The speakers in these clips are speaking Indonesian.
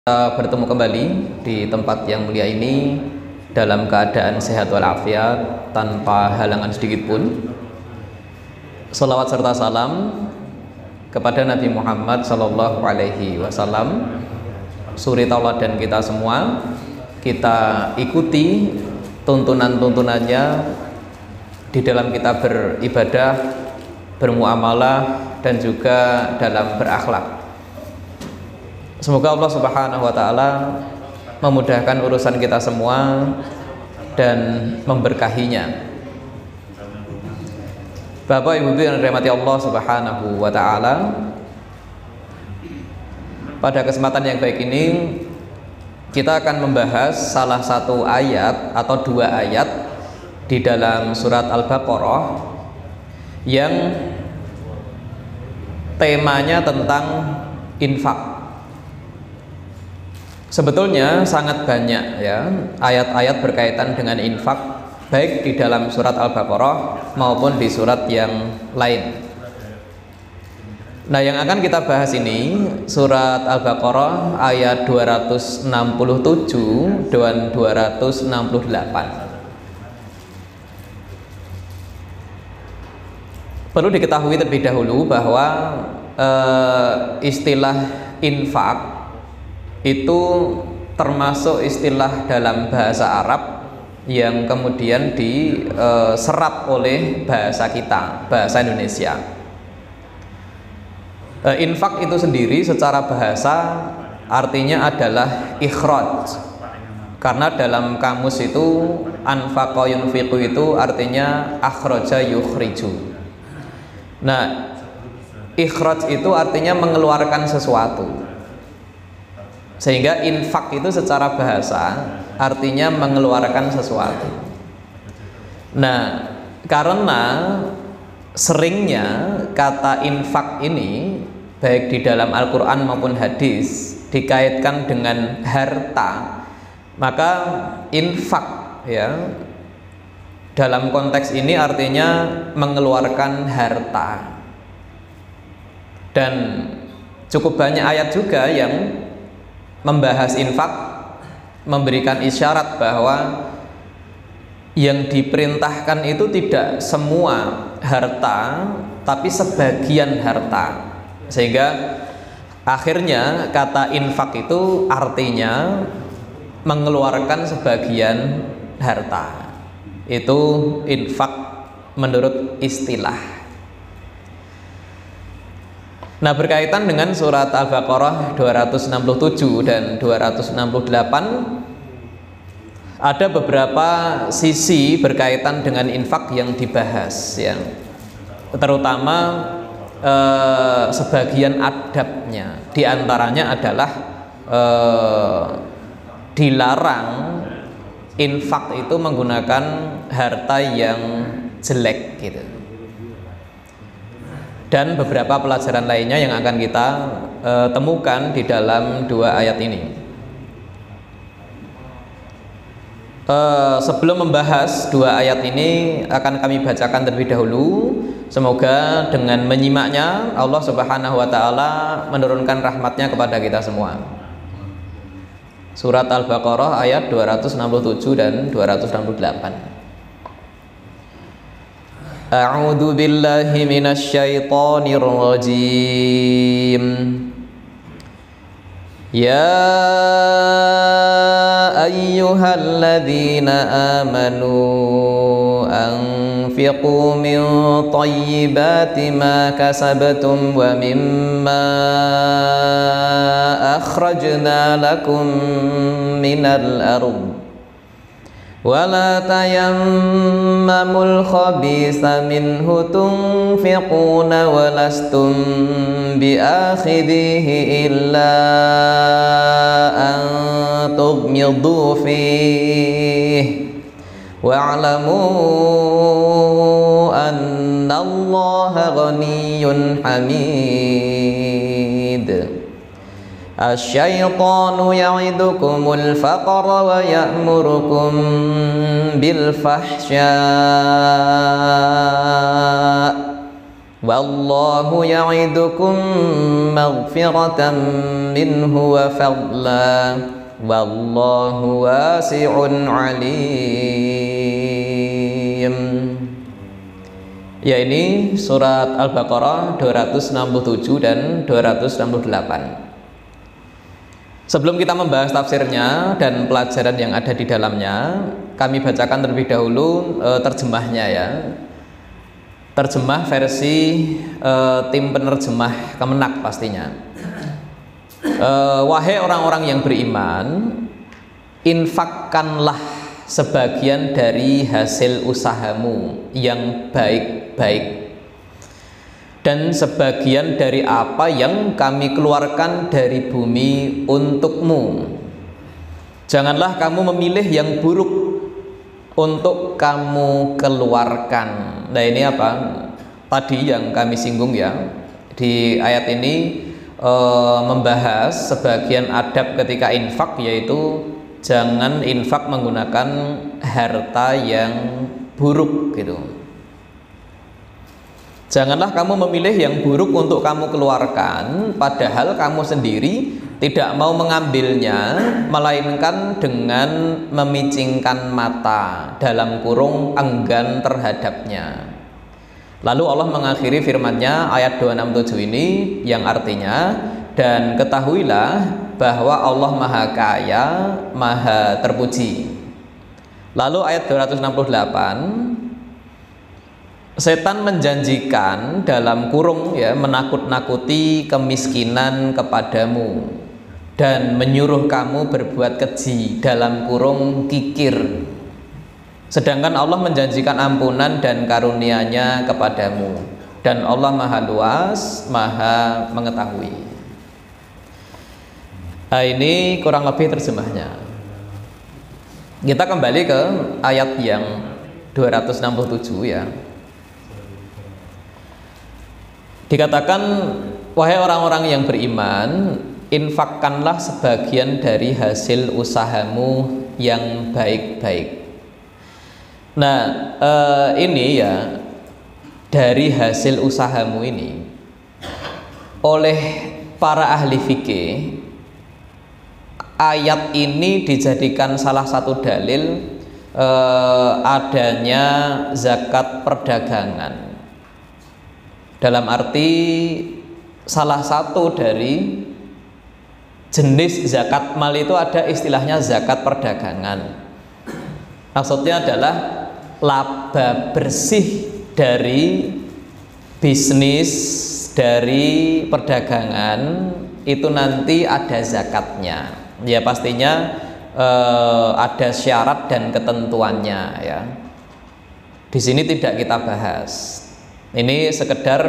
Kita bertemu kembali di tempat yang mulia ini dalam keadaan sehat walafiat tanpa halangan sedikit pun. Salawat serta salam kepada Nabi Muhammad Sallallahu Alaihi Wasallam, suri tauladan kita semua. Kita ikuti tuntunan-tuntunannya di dalam kita beribadah, bermuamalah, dan juga dalam berakhlak. Semoga Allah Subhanahu wa Ta'ala memudahkan urusan kita semua dan memberkahinya. Bapak Ibu yang dirahmati Allah Subhanahu wa Ta'ala, pada kesempatan yang baik ini kita akan membahas salah satu ayat atau dua ayat di dalam surat Al-Baqarah yang temanya tentang infak. Sebetulnya sangat banyak ya ayat-ayat berkaitan dengan infak, baik di dalam surat Al-Baqarah maupun di surat yang lain. Nah, yang akan kita bahas ini surat Al-Baqarah ayat 267 dan 268. Perlu diketahui terlebih dahulu bahwa istilah infak itu termasuk istilah dalam bahasa Arab yang kemudian diserap oleh bahasa kita, bahasa Indonesia. Infak itu sendiri secara bahasa artinya adalah ikhraj, karena dalam kamus itu anfaqa yunfiqu itu artinya akhraja yukhriju. Nah, ikhraj itu artinya mengeluarkan sesuatu, sehingga infak itu secara bahasa artinya mengeluarkan sesuatu. Nah, karena seringnya kata infak ini baik di dalam Al-Quran maupun hadis dikaitkan dengan harta, maka infak ya dalam konteks ini artinya mengeluarkan harta. Dan cukup banyak ayat juga yang membahas infak, memberikan isyarat bahwa yang diperintahkan itu tidak semua harta, tapi sebagian harta. Sehingga akhirnya kata infak itu artinya mengeluarkan sebagian harta. Itu infak menurut istilah. Nah, berkaitan dengan surat Al-Baqarah 267 dan 268, ada beberapa sisi berkaitan dengan infak yang dibahas ya. Terutama sebagian adabnya. Di antaranya adalah dilarang infak itu menggunakan harta yang jelek gitu. Dan beberapa pelajaran lainnya yang akan kita temukan di dalam dua ayat ini. Sebelum membahas dua ayat ini, akan kami bacakan terlebih dahulu. Semoga dengan menyimaknya Allah Subhanahu wa Ta'ala menurunkan rahmatnya kepada kita semua. Surat Al-Baqarah ayat 267 dan 268. A'udzu billahi minasyaitonir rajim. Ya ayyuhalladzina amanu anfiqu min thayyibati ma kasabtum wa mimma akhrajna lakum minal ardh ولا تيمموا الخبيث منه تنفقون ولستم بآخذيه إلا أن تغمضوا فيه واعلموا أن الله غني حميد. الشيطان يعدكم الفقر ويأمركم بالفحشاء Wallahu ya'idukum maghfiratan minhu wa fadla wallahu wasi'un alim. Ya, ini surat Al-Baqarah 267 dan 268. Sebelum kita membahas tafsirnya dan pelajaran yang ada di dalamnya, kami bacakan terlebih dahulu terjemahnya ya. Terjemah versi tim penerjemah Kemenak pastinya. Wahai orang-orang yang beriman, infakkanlah sebagian dari hasil usahamu yang baik-baik dan sebagian dari apa yang kami keluarkan dari bumi untukmu. Janganlah kamu memilih yang buruk untuk kamu keluarkan. Nah, ini apa? Tadi yang kami singgung ya. Di ayat ini membahas sebagian adab ketika infak, yaitu jangan infak menggunakan harta yang buruk gitu. Janganlah kamu memilih yang buruk untuk kamu keluarkan, padahal kamu sendiri tidak mau mengambilnya, melainkan dengan memicingkan mata dalam kurung enggan terhadapnya. Lalu Allah mengakhiri firman-Nya ayat 267 ini yang artinya, dan ketahuilah bahwa Allah Maha Kaya, Maha Terpuji. Lalu ayat 268, setan menjanjikan dalam kurung ya, menakut-nakuti kemiskinan kepadamu dan menyuruh kamu berbuat keji dalam kurung kikir, sedangkan Allah menjanjikan ampunan dan karunia-Nya kepadamu, dan Allah Maha Luas, Maha Mengetahui. Nah, ini kurang lebih terjemahnya. Kita kembali ke ayat yang 267 ya. Dikatakan, wahai orang-orang yang beriman, infakkanlah sebagian dari hasil usahamu yang baik-baik. Nah, ini ya, dari hasil usahamu ini, oleh para ahli fikih, ayat ini dijadikan salah satu dalil adanya zakat perdagangan. Dalam arti salah satu dari jenis zakat mal itu ada istilahnya zakat perdagangan. Maksudnya adalah laba bersih dari bisnis, dari perdagangan itu nanti ada zakatnya. Ya pastinya ada syarat dan ketentuannya ya. Di sini tidak kita bahas. Ini sekedar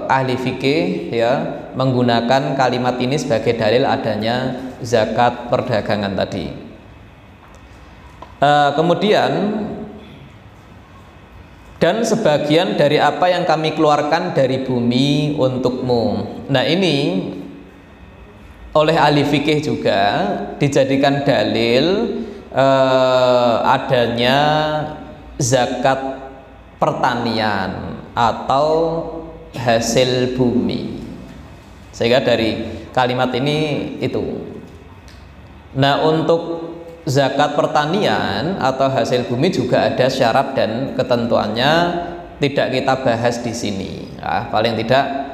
ahli fikih ya menggunakan kalimat ini sebagai dalil adanya zakat perdagangan tadi. Kemudian, dan sebagian dari apa yang kami keluarkan dari bumi untukmu. Nah, ini oleh ahli fikih juga dijadikan dalil adanya zakat pertanian atau hasil bumi. Sehingga dari kalimat ini itu. Nah, untuk zakat pertanian atau hasil bumi juga ada syarat dan ketentuannya, tidak kita bahas di sini. Nah, paling tidak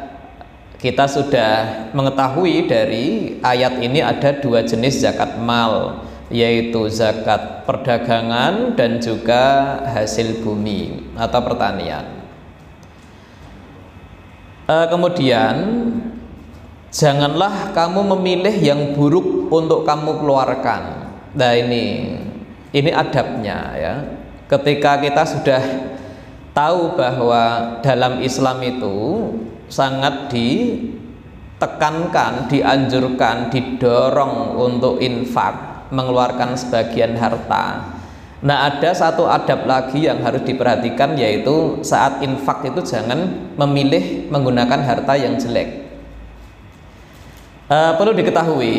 kita sudah mengetahui dari ayat ini ada dua jenis zakat mal, yaitu zakat perdagangan dan juga hasil bumi atau pertanian. Kemudian, janganlah kamu memilih yang buruk untuk kamu keluarkan. Nah, ini adabnya ya. Ketika kita sudah tahu bahwa dalam Islam itu sangat ditekankan, dianjurkan, didorong untuk infak, mengeluarkan sebagian harta. Nah, ada satu adab lagi yang harus diperhatikan, yaitu saat infak itu jangan memilih menggunakan harta yang jelek. Perlu diketahui,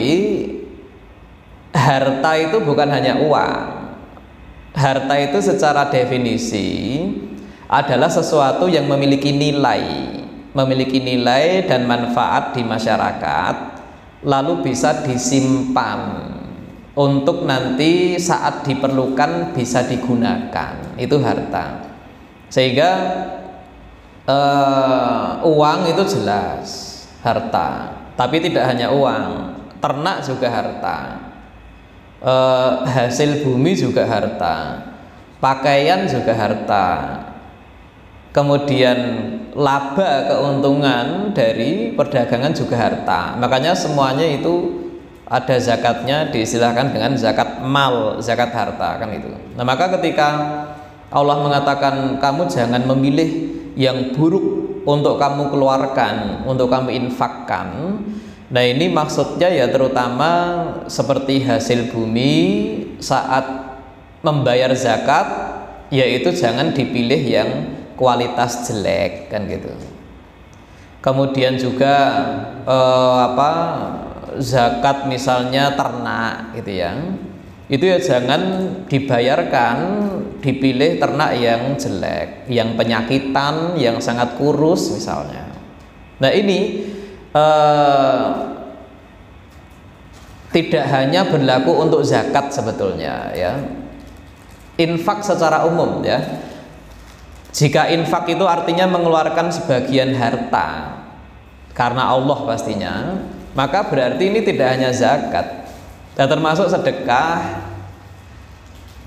harta itu bukan hanya uang. Harta itu secara definisi adalah sesuatu yang memiliki nilai dan manfaat di masyarakat, lalu bisa disimpan untuk nanti saat diperlukan bisa digunakan. Itu harta. Sehingga uang itu jelas harta, tapi tidak hanya uang, ternak juga harta, hasil bumi juga harta, pakaian juga harta, kemudian laba keuntungan dari perdagangan juga harta. Makanya semuanya itu ada zakatnya, diistilahkan dengan zakat mal, zakat harta, kan itu. Nah, maka ketika Allah mengatakan kamu jangan memilih yang buruk untuk kamu keluarkan, untuk kamu infakkan. Nah, ini maksudnya ya terutama seperti hasil bumi saat membayar zakat, yaitu jangan dipilih yang kualitas jelek, kan gitu. Kemudian juga zakat misalnya ternak gitu ya, itu ya jangan dibayarkan, dipilih ternak yang jelek, yang penyakitan, yang sangat kurus misalnya. Nah, ini tidak hanya berlaku untuk zakat sebetulnya ya, infak secara umum ya. Jika infak itu artinya mengeluarkan sebagian harta karena Allah pastinya, maka berarti ini tidak hanya zakat, dan termasuk sedekah,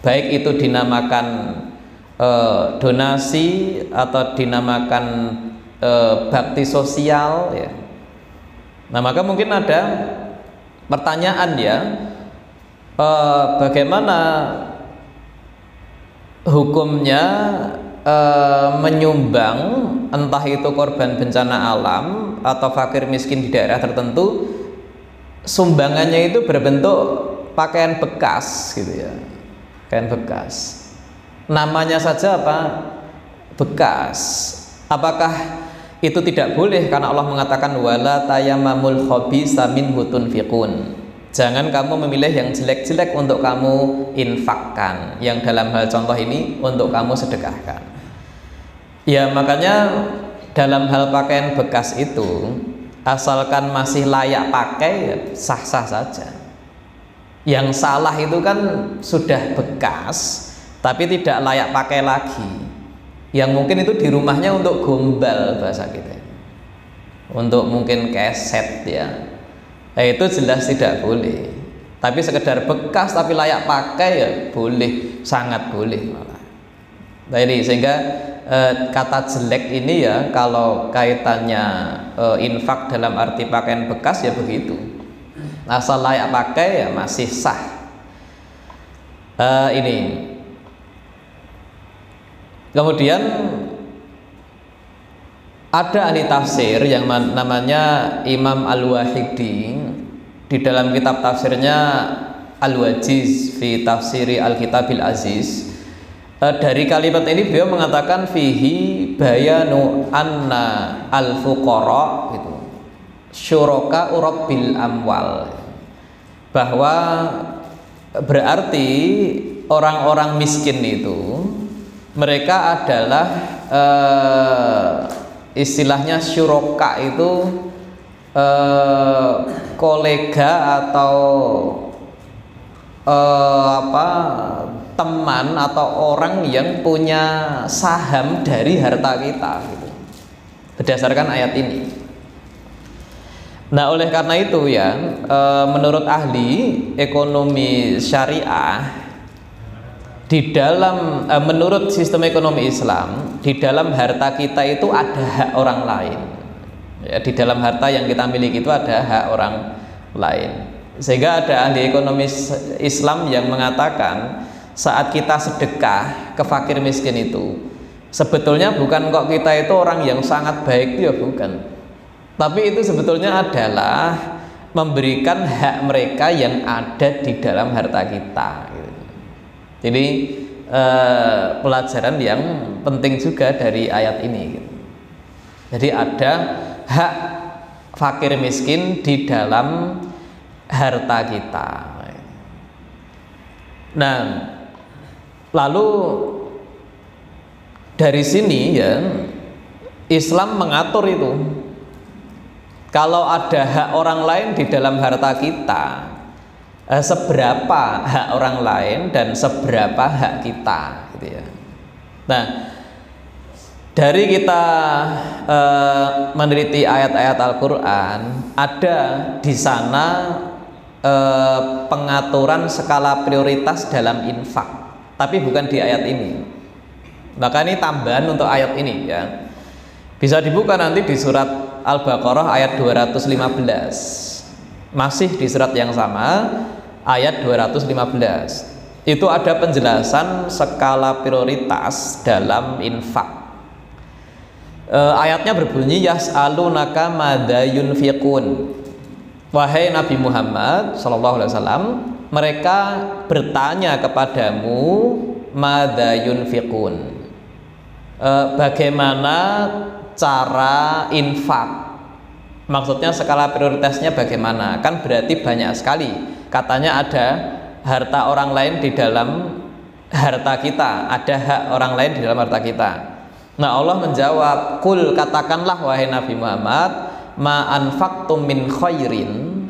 baik itu dinamakan donasi atau dinamakan bakti sosial ya. Nah, maka mungkin ada pertanyaan ya, bagaimana hukumnya menyumbang entah itu korban bencana alam atau fakir miskin di daerah tertentu, sumbangannya itu berbentuk pakaian bekas gitu ya, pakaian bekas, namanya saja apa? Bekas. Apakah itu tidak boleh karena Allah mengatakan wala tayammamul khabisa minhu tunfiqun, jangan kamu memilih yang jelek-jelek untuk kamu infakkan, yang dalam hal contoh ini untuk kamu sedekahkan. Ya, makanya dalam hal pakaian bekas itu, asalkan masih layak pakai ya sah-sah saja. Yang salah itu kan sudah bekas tapi tidak layak pakai lagi, yang mungkin itu di rumahnya untuk gombal bahasa kita, untuk mungkin keset ya. Nah, itu jelas tidak boleh. Tapi sekedar bekas tapi layak pakai ya boleh, sangat boleh malah. Nah, ini sehingga kata jelek ini ya, kalau kaitannya infak dalam arti pakaian bekas ya begitu, asal layak pakai ya masih sah. Ini kemudian ada ahli tafsir yang namanya Imam Al-Wahidi, di dalam kitab tafsirnya Al-Wajiz fi Tafsiri Al-Kitabil Aziz, dari kalimat ini beliau mengatakan fihi bayanu anna al-fuqara gitu syuraka rabbil amwal, bahwa berarti orang-orang miskin itu mereka adalah istilahnya syuraka itu kolega atau teman atau orang yang punya saham dari harta kita gitu, berdasarkan ayat ini. Nah, oleh karena itu ya, menurut ahli ekonomi syariah, di dalam menurut sistem ekonomi Islam, di dalam harta kita itu ada hak orang lain ya, di dalam harta yang kita miliki itu ada hak orang lain. Sehingga ada ahli ekonomi Islam yang mengatakan saat kita sedekah ke fakir miskin itu sebetulnya bukan kok kita itu orang yang sangat baik, ya bukan, tapi itu sebetulnya adalah memberikan hak mereka yang ada di dalam harta kita. Jadi pelajaran yang penting juga dari ayat ini. Jadi ada hak fakir miskin di dalam harta kita. Nah, lalu Dari sini ya Islam mengatur itu. Kalau ada hak orang lain di dalam harta kita, seberapa hak orang lain dan seberapa hak kita, gitu ya. Nah, dari kita meneliti ayat-ayat Al-Quran, ada di sana pengaturan skala prioritas dalam infak, tapi bukan di ayat ini. Maka ini tambahan untuk ayat ini ya. Bisa dibuka nanti di surat Al-Baqarah ayat 215. Masih di surat yang sama, ayat 215. Itu ada penjelasan skala prioritas dalam infak. Ayatnya berbunyi yas'alunaka madza yunfiqun. Wahai Nabi Muhammad sallallahu alaihi wasallam, mereka bertanya kepadamu madza yunfiqun. Bagaimana cara infak? Maksudnya skala prioritasnya bagaimana? Kan berarti banyak sekali. Katanya ada harta orang lain di dalam harta kita, ada hak orang lain di dalam harta kita. Nah, Allah menjawab, "Qul, katakanlah wahai Nabi Muhammad, ma anfaqtum min khairin."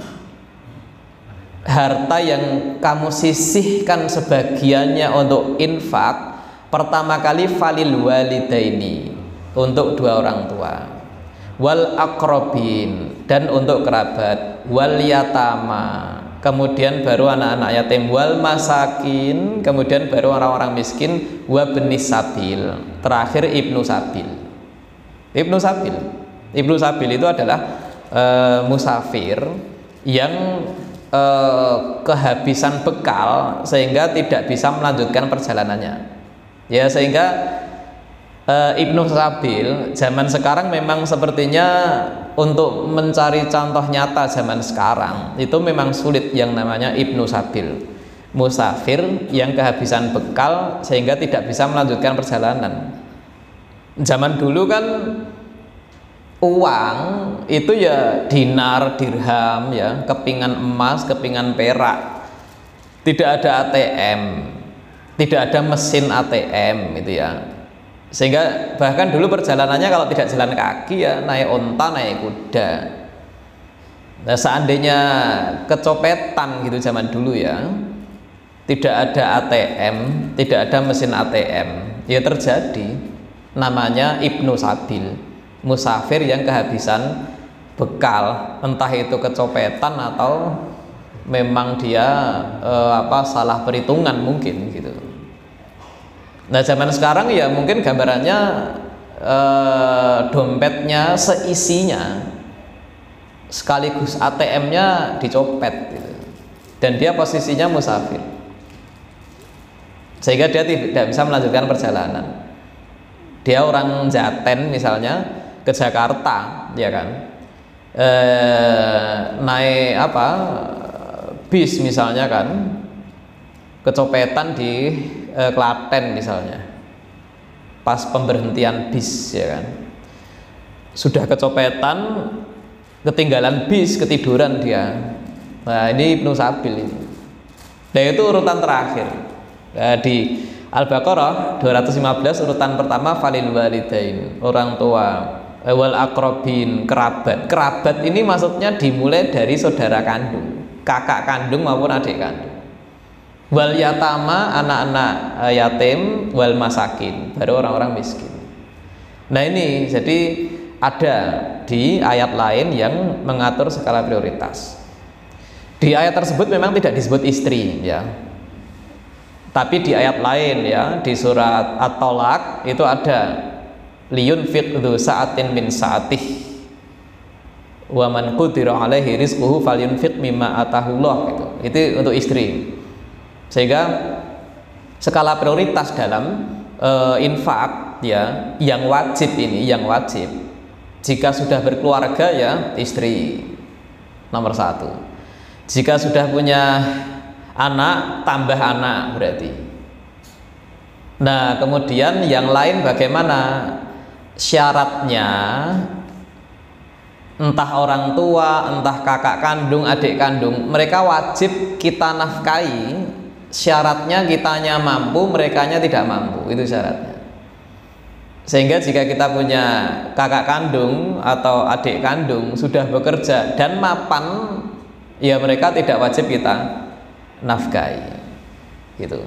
Harta yang kamu sisihkan sebagiannya untuk infak, pertama kali falil walidaini, untuk dua orang tua, wal aqrabin, dan untuk kerabat, wal yatama, kemudian baru anak-anak yatim, wal masakin, kemudian baru orang-orang miskin, wa benis sabil, terakhir ibnu sabil. Ibnu sabil, ibnu sabil itu adalah musafir yang kehabisan bekal sehingga tidak bisa melanjutkan perjalanannya. Ya, sehingga Ibnu Sabil zaman sekarang memang sepertinya untuk mencari contoh nyata zaman sekarang itu memang sulit, yang namanya Ibnu Sabil, musafir yang kehabisan bekal sehingga tidak bisa melanjutkan perjalanan. Zaman dulu kan uang itu ya dinar, dirham, ya, kepingan emas, kepingan perak, tidak ada ATM, tidak ada mesin ATM itu ya, sehingga bahkan dulu perjalanannya kalau tidak jalan kaki ya naik onta, naik kuda. Nah, seandainya kecopetan gitu zaman dulu ya, tidak ada ATM, tidak ada mesin ATM, ya terjadi namanya Ibnu Sabil, musafir yang kehabisan bekal, entah itu kecopetan atau memang dia salah perhitungan mungkin gitu. Nah, zaman sekarang ya mungkin gambarannya dompetnya seisinya sekaligus ATM-nya dicopet gitu. Dan dia posisinya musafir, sehingga dia tidak bisa melanjutkan perjalanan. Dia orang Jaten misalnya ke Jakarta, ya kan, naik bis misalnya kan, kecopetan di Klaten misalnya, pas pemberhentian bis, ya kan, sudah kecopetan, ketinggalan bis, ketiduran dia. Nah, ini Ibnu Sabil ini. Nah, itu urutan terakhir. Nah, di Al-Baqarah 215 urutan pertama falil walidain, orang tua, wal aqrabin, kerabat. Kerabat ini maksudnya dimulai dari saudara kandung, kakak kandung maupun adik kandung. Wal yatama, anak-anak yatim, wal masakin, baru orang-orang miskin. Nah, ini jadi ada di ayat lain yang mengatur skala prioritas. Di ayat tersebut memang tidak disebut istri ya, tapi di ayat lain ya, di surat At-Tolak itu ada liyunfiq dzu sa'atin min sa'atih wa man qudira alaihi rizquhu falyunfiq mimma atahullah, itu untuk istri. Sehingga skala prioritas dalam infak ya, yang wajib ini, yang wajib jika sudah berkeluarga ya istri nomor satu. Jika sudah punya anak tambah anak berarti. Nah, kemudian yang lain bagaimana syaratnya? Entah orang tua, entah kakak kandung, adik kandung, mereka wajib kita nafkahi. Syaratnya kitanya mampu, merekanya tidak mampu, itu syaratnya. Sehingga jika kita punya kakak kandung atau adik kandung sudah bekerja dan mapan, ya mereka tidak wajib kita nafkahi, gitu.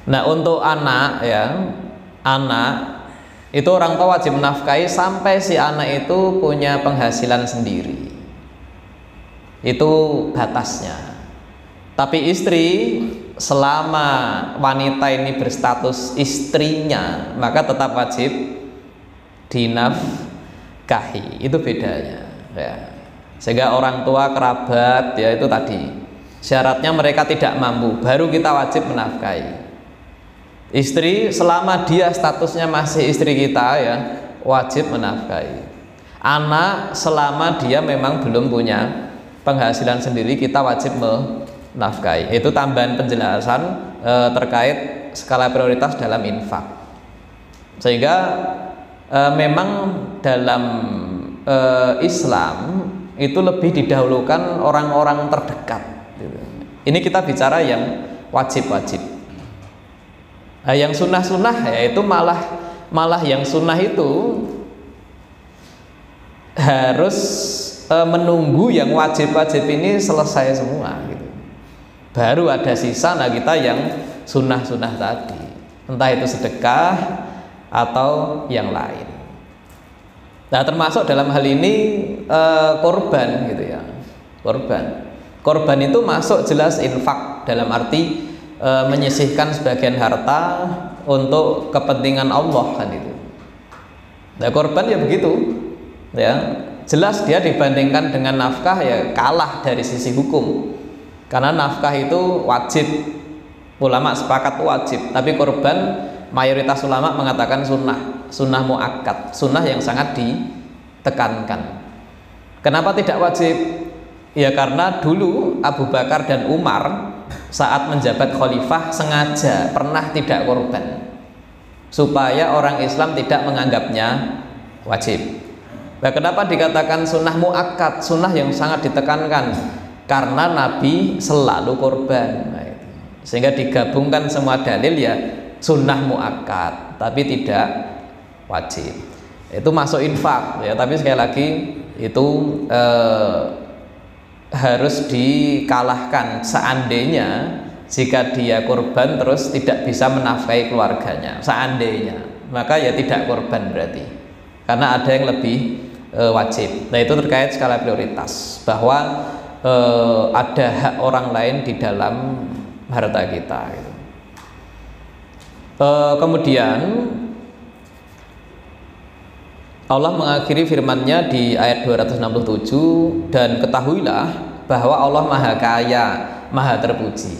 Nah untuk anak ya, anak itu orang tua wajib menafkahi sampai si anak itu punya penghasilan sendiri. Itu batasnya. Tapi istri, selama wanita ini berstatus istrinya, maka tetap wajib dinafkahi. Itu bedanya ya. Sehingga orang tua, kerabat ya itu tadi syaratnya mereka tidak mampu, baru kita wajib menafkahi. Istri selama dia statusnya masih istri kita ya wajib menafkahi. Anak selama dia memang belum punya penghasilan sendiri, kita wajib menafkahi. Itu tambahan penjelasan terkait skala prioritas dalam infak. Sehingga memang dalam Islam itu lebih didahulukan orang-orang terdekat. Ini kita bicara yang wajib-wajib. Yang sunnah-sunnah ya itu malah yang sunnah itu harus menunggu yang wajib-wajib ini selesai semua gitu. Baru ada sisa, nah kita yang sunnah-sunnah tadi, entah itu sedekah atau yang lain. Nah termasuk dalam hal ini korban gitu ya. Korban itu masuk jelas infak dalam arti menyisihkan sebagian harta untuk kepentingan Allah kan itu. Nah korban ya begitu ya. Jelas dia dibandingkan dengan nafkah ya kalah dari sisi hukum, karena nafkah itu wajib, ulama sepakat wajib, tapi korban mayoritas ulama mengatakan sunnah muakkad, sunnah yang sangat ditekankan. Kenapa tidak wajib? Ya karena dulu Abu Bakar dan Umar saat menjabat khalifah sengaja pernah tidak korban supaya orang Islam tidak menganggapnya wajib. Nah, kenapa dikatakan sunnah muakkad, sunnah yang sangat ditekankan? Karena Nabi selalu korban. Nah, itu. Sehingga digabungkan semua dalil ya sunnah muakkad, tapi tidak wajib. Itu masuk infak ya, tapi sekali lagi itu harus dikalahkan seandainya jika dia korban terus tidak bisa menafkahi keluarganya. Seandainya, maka ya tidak korban berarti, karena ada yang lebih wajib. Nah itu terkait skala prioritas, bahwa ada hak orang lain di dalam harta kita gitu. Kemudian Allah mengakhiri firman-Nya di ayat 267, dan ketahuilah bahwa Allah Maha Kaya, Maha Terpuji.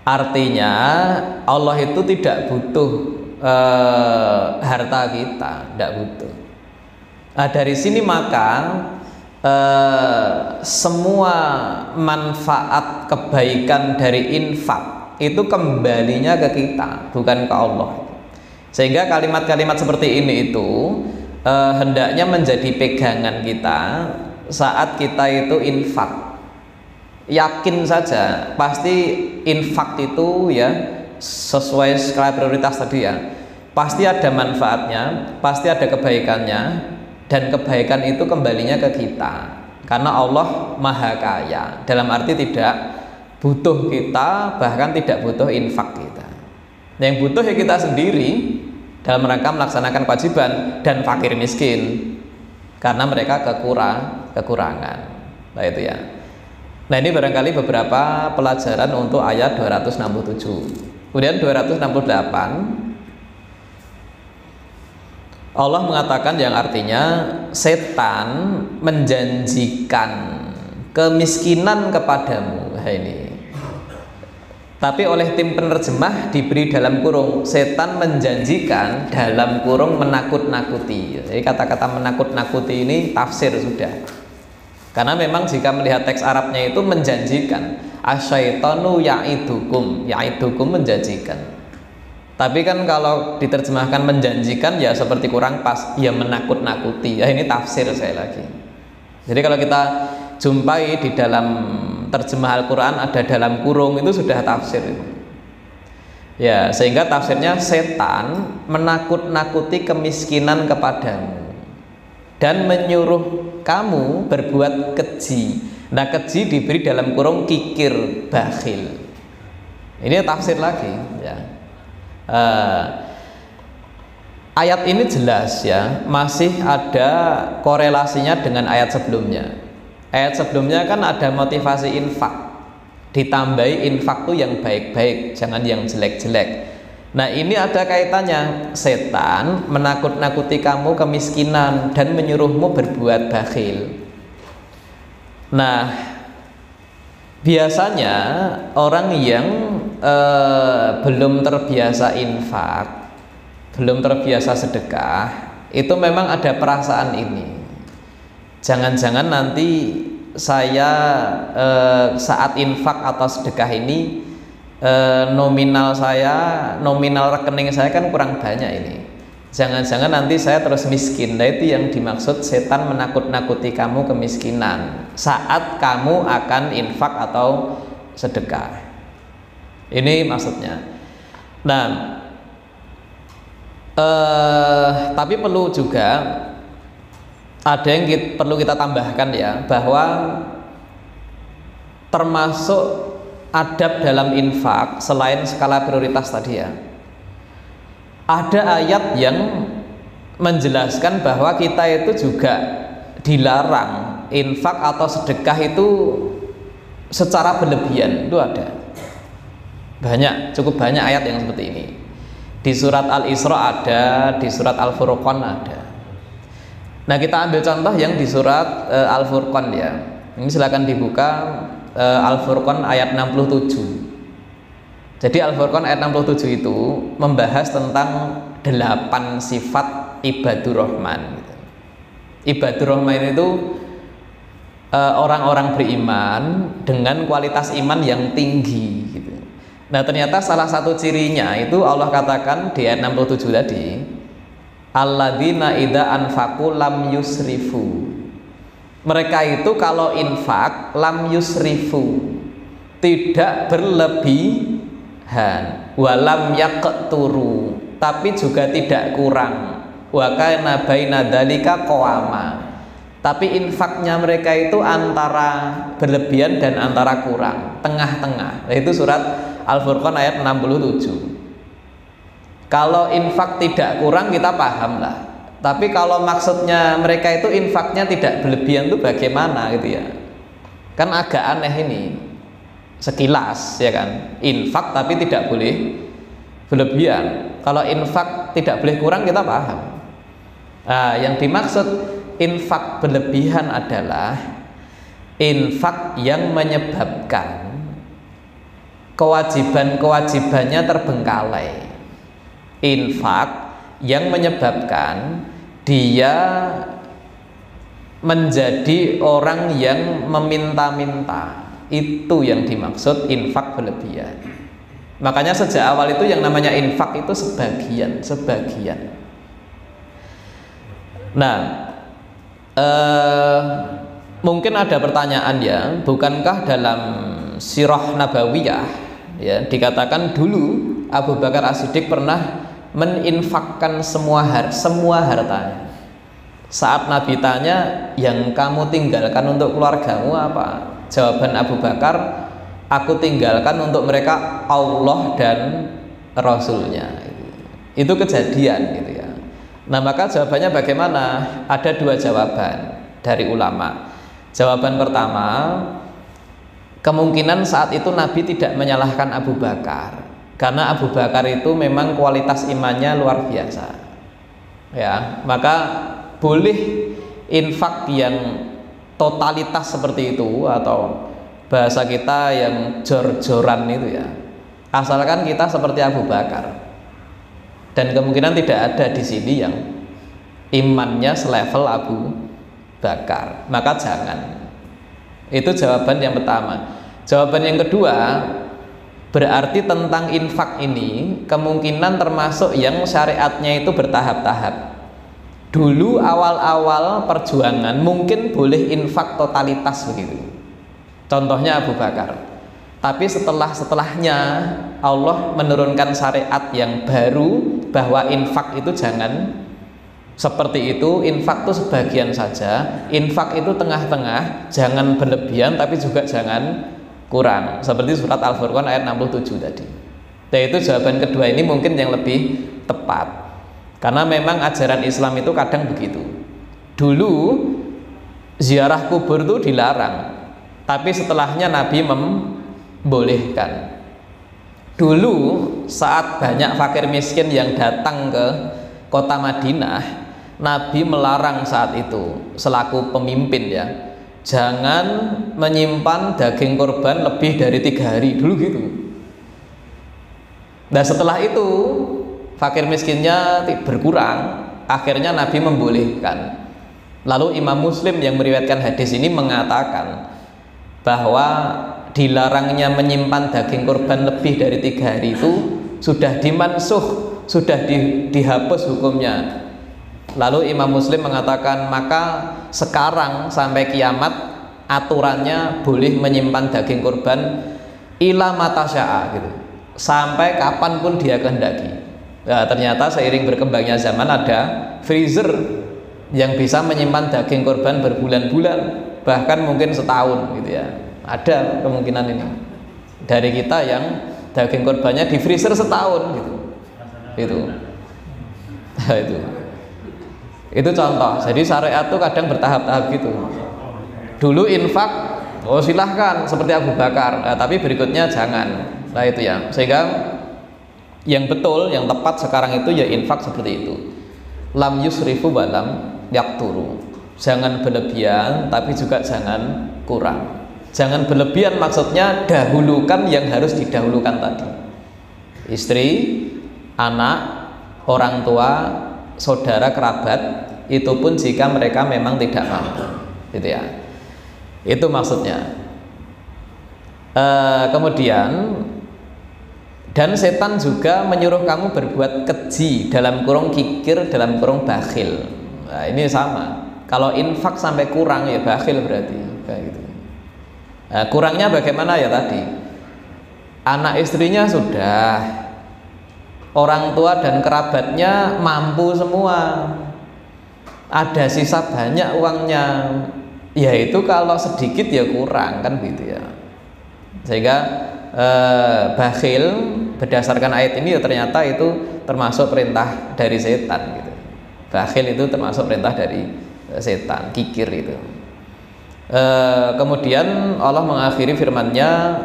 Artinya Allah itu tidak butuh harta kita, tidak butuh. Nah, dari sini maka semua manfaat kebaikan dari infak itu kembalinya ke kita, bukan ke Allah. Sehingga kalimat-kalimat seperti ini itu hendaknya menjadi pegangan kita saat kita itu infak. Yakin saja pasti infak itu ya sesuai skala prioritas tadi ya, pasti ada manfaatnya, pasti ada kebaikannya, dan kebaikan itu kembalinya ke kita karena Allah Maha Kaya, dalam arti tidak butuh kita, bahkan tidak butuh infak kita. Yang butuh ya kita sendiri dalam rangka melaksanakan kewajiban, dan fakir miskin karena mereka kekurangan. Nah itu ya. Nah ini barangkali beberapa pelajaran untuk ayat 267. Kemudian 268 Allah mengatakan yang artinya setan menjanjikan kemiskinan kepadamu. Nah, ini. Tapi oleh tim penerjemah diberi dalam kurung setan menjanjikan dalam kurung menakut-nakuti. Jadi kata-kata menakut-nakuti ini tafsir sudah. Karena memang jika melihat teks Arabnya itu menjanjikan. Asyaitonu ya'idukum, ya'idukum menjanjikan. Tapi kan kalau diterjemahkan menjanjikan ya seperti kurang pas, ya menakut-nakuti. Ya ini tafsir saya lagi. Jadi kalau kita jumpai di dalam terjemah Al-Quran ada dalam kurung, itu sudah tafsir. Ya, sehingga tafsirnya setan menakut-nakuti kemiskinan kepadamu dan menyuruh kamu berbuat keji. Nah, keji diberi dalam kurung kikir, bakhil. Ini tafsir lagi ya. Ayat ini jelas ya, masih ada korelasinya dengan ayat sebelumnya. Ayat sebelumnya kan ada motivasi infak, ditambahi infak tuh yang baik-baik, jangan yang jelek-jelek. Nah, ini ada kaitannya, setan menakut-nakuti kamu kemiskinan dan menyuruhmu berbuat bakhil. Nah, biasanya orang yang belum terbiasa infak, belum terbiasa sedekah, itu memang ada perasaan ini. Jangan-jangan nanti saya saat infak atau sedekah ini nominal rekening saya kan kurang banyak ini. Jangan-jangan nanti saya terus miskin. Nah, itu yang dimaksud setan menakut-nakuti kamu kemiskinan saat kamu akan infak atau sedekah. Ini maksudnya. Nah, tapi perlu juga ada yang perlu kita tambahkan ya, bahwa termasuk adab dalam infak selain skala prioritas tadi ya, ada ayat yang menjelaskan bahwa kita itu juga dilarang infak atau sedekah itu secara berlebihan. Itu ada banyak, cukup banyak ayat yang seperti ini. Di surat Al-Isra ada, di surat Al-Furqan ada. Nah, kita ambil contoh yang di surat Al-Furqan ya. Ini silakan dibuka Al-Furqan ayat 67. Jadi Al-Furqan ayat 67 itu membahas tentang 8 sifat ibadur rahman. Ibadur rahman itu orang-orang beriman dengan kualitas iman yang tinggi gitu. Nah, ternyata salah satu cirinya itu Allah katakan di ayat 67 tadi, alladzina idza anfaqu lam yusrifu. Mereka itu kalau infak lam yusrifu, tidak berlebihan, walam yaqturu, tapi juga tidak kurang, wa kana baina dzalika qawama. Tapi infaknya mereka itu antara berlebihan dan antara kurang, tengah-tengah. Itu surat Al-Furqan ayat 67. Kalau infak tidak kurang kita paham lah. Tapi kalau maksudnya mereka itu infaknya tidak berlebihan itu bagaimana gitu ya? Kan agak aneh ini. Sekilas ya kan, infak tapi tidak boleh berlebihan. Kalau infak tidak boleh kurang kita paham. Nah, yang dimaksud infak berlebihan adalah infak yang menyebabkan kewajiban-kewajibannya terbengkalai. Infak yang menyebabkan dia menjadi orang yang meminta-minta. Itu yang dimaksud infak berlebihan. Makanya sejak awal itu yang namanya infak itu sebagian. Nah, mungkin ada pertanyaan ya, bukankah dalam sirah nabawiyah ya dikatakan dulu Abu Bakar As-Siddiq pernah meninfakkan semua hartanya. Saat Nabi tanya, yang kamu tinggalkan untuk keluargamu apa? Jawaban Abu Bakar, aku tinggalkan untuk mereka Allah dan Rasulnya. Itu kejadian gitu ya. Nah, maka jawabannya bagaimana? Ada 2 jawaban dari ulama. Jawaban pertama, kemungkinan saat itu Nabi tidak menyalahkan Abu Bakar, karena Abu Bakar itu memang kualitas imannya luar biasa ya. Maka boleh infak yang totalitas seperti itu, atau bahasa kita yang jor-joran itu ya, asalkan kita seperti Abu Bakar. Dan kemungkinan tidak ada di sini yang imannya selevel Abu Bakar, maka jangan. Itu jawaban yang pertama. Jawaban yang kedua, berarti tentang infak ini kemungkinan termasuk yang syariatnya itu bertahap-tahap. Dulu awal-awal perjuangan mungkin boleh infak totalitas begitu. Contohnya Abu Bakar. Tapi setelahnya Allah menurunkan syariat yang baru bahwa infak itu jangan seperti itu. Infak itu sebagian saja, infak itu tengah-tengah, jangan berlebihan tapi juga jangan kurang, seperti surat Al-Furqan ayat 67 tadi. Dan itu jawaban kedua ini mungkin yang lebih tepat, karena memang ajaran Islam itu kadang begitu. Dulu ziarah kubur itu dilarang, tapi setelahnya Nabi membolehkan. Dulu saat banyak fakir miskin yang datang ke kota Madinah, Nabi melarang saat itu selaku pemimpin ya, jangan menyimpan daging korban lebih dari 3 hari dulu gitu. Nah setelah itu fakir miskinnya berkurang, akhirnya Nabi membolehkan. Lalu Imam Muslim yang meriwayatkan hadis ini mengatakan bahwa dilarangnya menyimpan daging korban lebih dari 3 hari itu sudah dimansuh, sudah dihapus hukumnya. Lalu Imam Muslim mengatakan maka sekarang sampai kiamat aturannya boleh menyimpan daging korban ila matasya'a gitu, sampai kapanpun dia kehendaki. Nah, ternyata seiring berkembangnya zaman ada freezer yang bisa menyimpan daging korban berbulan-bulan, bahkan mungkin setahun gitu ya. Ada kemungkinan ini dari kita yang daging korbannya di freezer setahun gitu. Itu contoh. Jadi syariat itu kadang bertahap-tahap gitu. Dulu infak, oh silahkan seperti Abu Bakar, nah, tapi berikutnya jangan. Nah itu ya. Sehingga yang betul, yang tepat sekarang itu ya infak seperti itu. Lam yusrifu walam yakturu. Jangan berlebihan, tapi juga jangan kurang. Jangan berlebihan maksudnya dahulukan yang harus didahulukan tadi. Istri, anak, orang tua, saudara kerabat, itu pun jika mereka memang tidak mampu, gitu ya. Itu maksudnya. Kemudian dan setan juga menyuruh kamu berbuat keji, dalam kurung kikir, dalam kurung bakhil. Nah, ini sama. Kalau infak sampai kurang ya bakhil berarti kayak gitu. Nah, kurangnya bagaimana ya tadi? Anak istrinya sudah, orang tua dan kerabatnya mampu semua, ada sisa banyak uangnya, ya itu kalau sedikit ya kurang kan gitu ya. Sehingga bakhil berdasarkan ayat ini ya ternyata itu termasuk perintah dari setan gitu. Bakhil itu termasuk perintah dari setan, kikir itu. Kemudian Allah mengakhiri firman-Nya,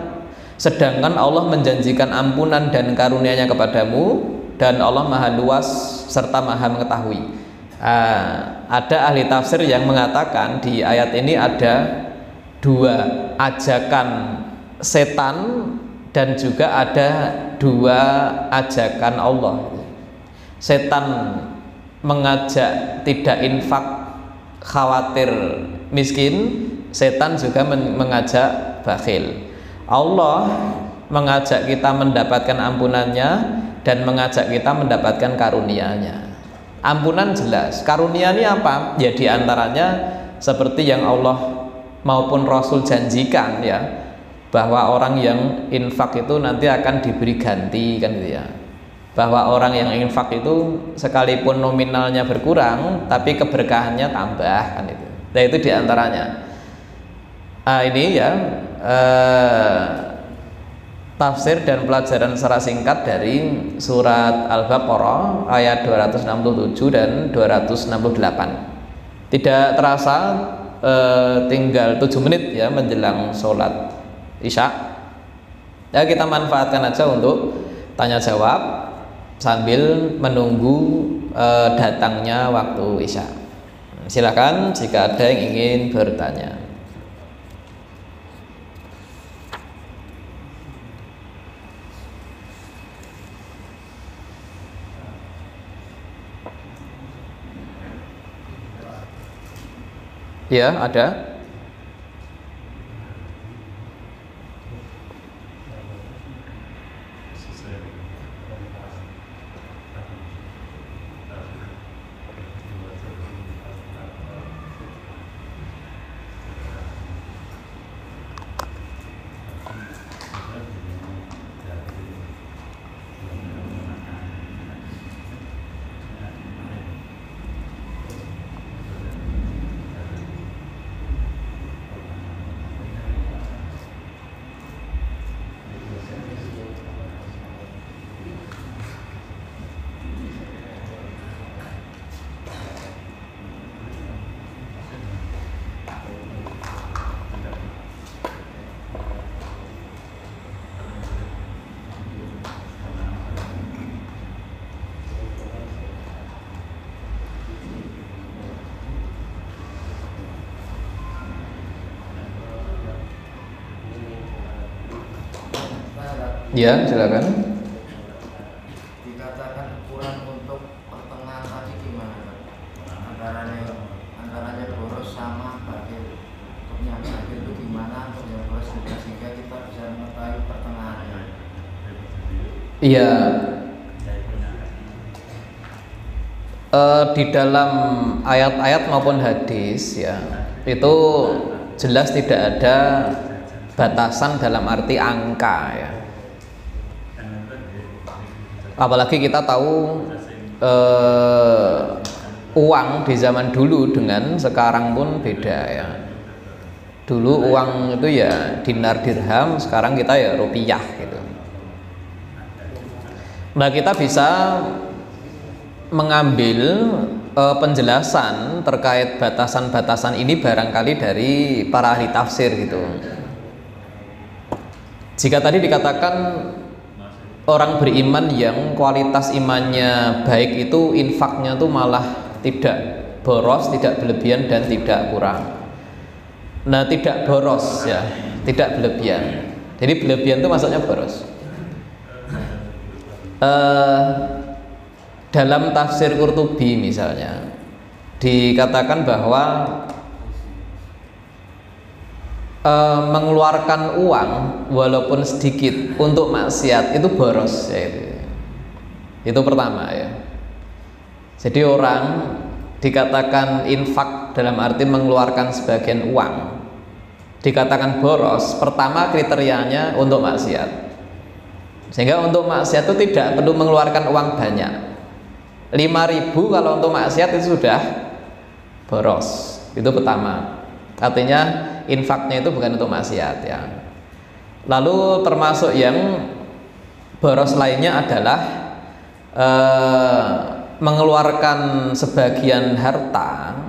sedangkan Allah menjanjikan ampunan dan karunia-Nya kepadamu, dan Allah maha luas serta maha mengetahui. Ada ahli tafsir yang mengatakan di ayat ini ada 2 ajakan setan dan juga ada 2 ajakan Allah. Setan mengajak tidak infak, khawatir miskin, setan juga mengajak bakhil. Allah mengajak kita mendapatkan ampunannya dan mengajak kita mendapatkan karunia-Nya. Ampunan jelas, karunia ini apa? Ya diantaranya seperti yang Allah maupun Rasul janjikan ya, bahwa orang yang infak itu nanti akan diberi ganti kan gitu ya. Bahwa orang yang infak itu sekalipun nominalnya berkurang tapi keberkahannya tambah kan itu. Nah itu diantaranya. Ini ya tafsir dan pelajaran secara singkat dari surat Al-Baqarah ayat 267 dan 268. Tidak terasa tinggal 7 menit ya menjelang sholat Isya. Ya kita manfaatkan aja untuk tanya jawab sambil menunggu datangnya waktu Isya. Silakan jika ada yang ingin bertanya. Ya, ada. Ya, silakan. Dikatakan ukuran untuk pertengahan tadi gimana, antaranya boros sama bagian untuknya bagian itu gimana untuk yang boros juga sehingga kita bisa mengetahui pertengahannya. Iya. Di dalam ayat-ayat maupun hadis ya itu jelas tidak ada batasan dalam arti angka ya. Apalagi kita tahu uang di zaman dulu dengan sekarang pun beda ya. Dulu uang itu ya dinar dirham, sekarang kita ya rupiah gitu. Nah, kita bisa mengambil penjelasan terkait batasan-batasan ini barangkali dari para ahli tafsir gitu. Jika tadi dikatakan orang beriman yang kualitas imannya baik itu infaknya tuh malah tidak boros, tidak berlebihan dan tidak kurang. Nah, tidak boros ya, tidak berlebihan. Jadi berlebihan itu maksudnya boros. Dalam tafsir Qurtubi misalnya dikatakan bahwa mengeluarkan uang walaupun sedikit untuk maksiat itu boros ya, itu pertama ya. Jadi orang dikatakan infak dalam arti mengeluarkan sebagian uang dikatakan boros, pertama kriterianya untuk maksiat, sehingga untuk maksiat itu tidak perlu mengeluarkan uang banyak. 5.000 kalau untuk maksiat itu sudah boros, itu pertama. Artinya infaknya itu bukan untuk maksiat ya. Lalu termasuk yang boros lainnya adalah mengeluarkan sebagian harta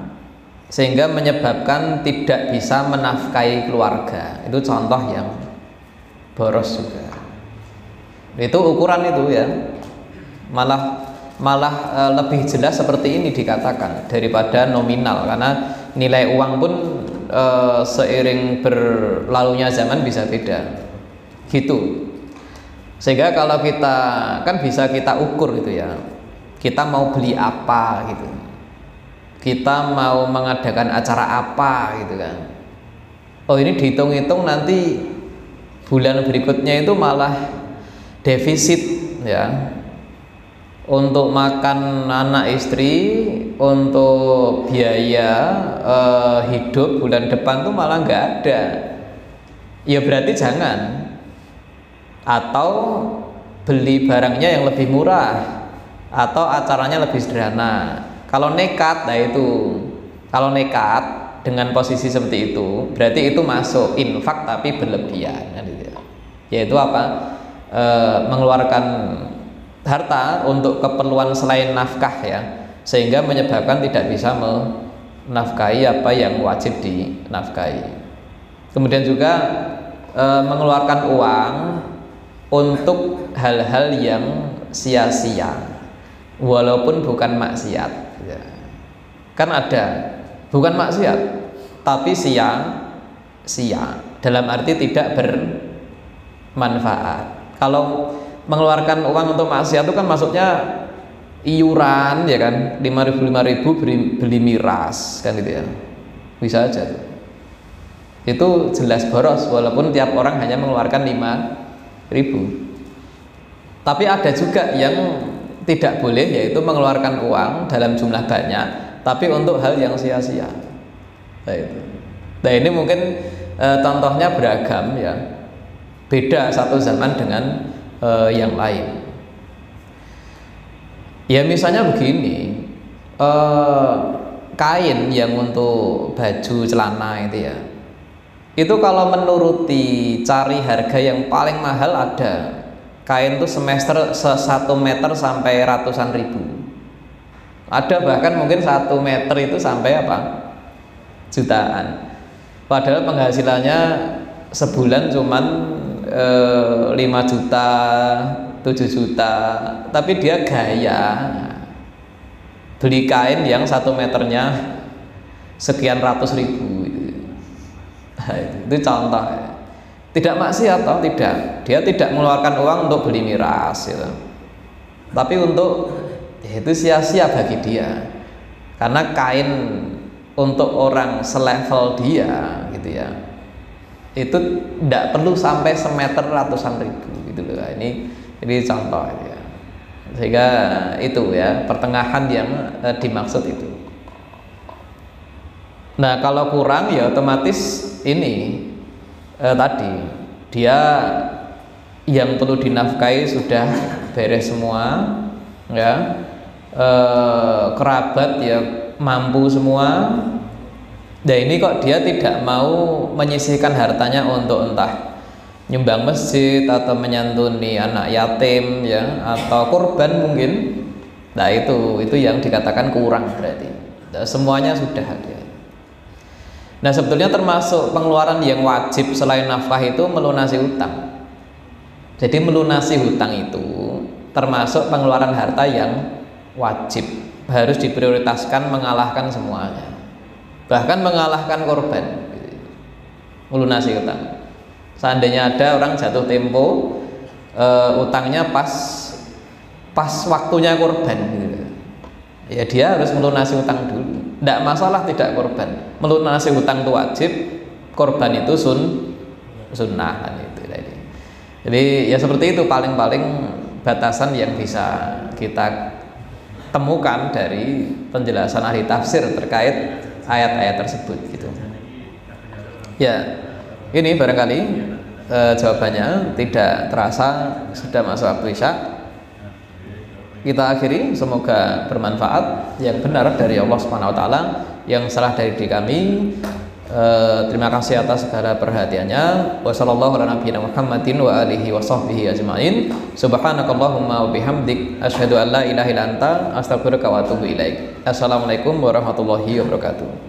sehingga menyebabkan tidak bisa menafkahi keluarga. Itu contoh yang boros juga. Itu ukuran itu ya. Malah lebih jelas seperti ini dikatakan daripada nominal, karena nilai uang pun seiring berlalunya zaman bisa beda gitu. Sehingga kalau kita kan bisa kita ukur gitu ya, kita mau beli apa gitu, kita mau mengadakan acara apa gitu kan. Oh, ini dihitung-hitung nanti bulan berikutnya itu malah defisit ya, untuk makan anak istri, untuk biaya hidup bulan depan tuh malah nggak ada. Ya berarti jangan. Atau beli barangnya yang lebih murah, atau acaranya lebih sederhana. Kalau nekat, nah itu. Kalau nekat dengan posisi seperti itu, berarti itu masuk infak tapi berlebihan. Yaitu apa? Mengeluarkan harta untuk keperluan selain nafkah ya, sehingga menyebabkan tidak bisa menafkahi apa yang wajib dinafkahi. Kemudian juga mengeluarkan uang untuk hal-hal yang sia-sia walaupun bukan maksiat ya. Kan ada bukan maksiat tapi sia-sia dalam arti tidak bermanfaat. Kalau mengeluarkan uang untuk maksiat itu kan maksudnya iuran ya kan, 5.000 beli miras kan gitu ya, bisa aja tuh. Itu jelas boros walaupun tiap orang hanya mengeluarkan 5.000. Tapi ada juga yang tidak boleh, yaitu mengeluarkan uang dalam jumlah banyak tapi untuk hal yang sia-sia. Nah ini mungkin contohnya beragam ya, beda satu zaman dengan yang lain. Ya misalnya begini, kain yang untuk baju celana itu ya, itu kalau menuruti cari harga yang paling mahal ada kain tuh semester 1 meter sampai ratusan ribu. Ada bahkan mungkin 1 meter itu sampai apa? Jutaan. Padahal penghasilannya sebulan cuman 5 juta, 7 juta, tapi dia gaya beli kain yang 1 meternya sekian ratus ribu. Itu contoh ya. Tidak maksiat atau tidak, dia tidak mengeluarkan uang untuk beli miras gitu. Tapi untuk itu sia-sia bagi dia, karena kain untuk orang selevel dia gitu ya, itu tidak perlu sampai semeter ratusan ribu gitu loh. Ini contoh ya. Sehingga itu ya pertengahan yang dimaksud itu. Nah kalau kurang ya otomatis ini tadi dia yang perlu dinafkahi sudah beres semua ya, kerabat ya mampu semua. Nah ini kok dia tidak mau menyisihkan hartanya untuk entah nyumbang masjid atau menyantuni anak yatim ya, atau kurban mungkin. Nah itu yang dikatakan kurang berarti. Nah, semuanya sudah ada. Nah sebetulnya termasuk pengeluaran yang wajib selain nafkah itu melunasi hutang. Jadi melunasi hutang itu termasuk pengeluaran harta yang wajib, harus diprioritaskan mengalahkan semuanya, bahkan mengalahkan korban. Melunasi hutang. Seandainya ada orang jatuh tempo utangnya pas waktunya korban gitu, ya dia harus melunasi hutang dulu. Tidak masalah tidak korban, melunasi hutang itu wajib, korban itu sunnah kan itu. Jadi ya seperti itu paling-paling batasan yang bisa kita temukan dari penjelasan ahli tafsir terkait ayat-ayat tersebut gitu. Ya ini barangkali jawabannya, tidak terasa sudah masuk waktu isya. Kita akhiri, semoga bermanfaat. Yang benar dari Allah Subhanahu wa taala, yang salah dari diri kami. Terima kasih atas segala perhatiannya. Wassallallahu ala nabiyina Muhammadin wa alihi wa sahbihi ajmain. Subhanakallahumma wa bihamdik asyhadu an la ilaha illa anta astaghfiruka wa atubu ilaik. Assalamualaikum warahmatullahi wabarakatuh.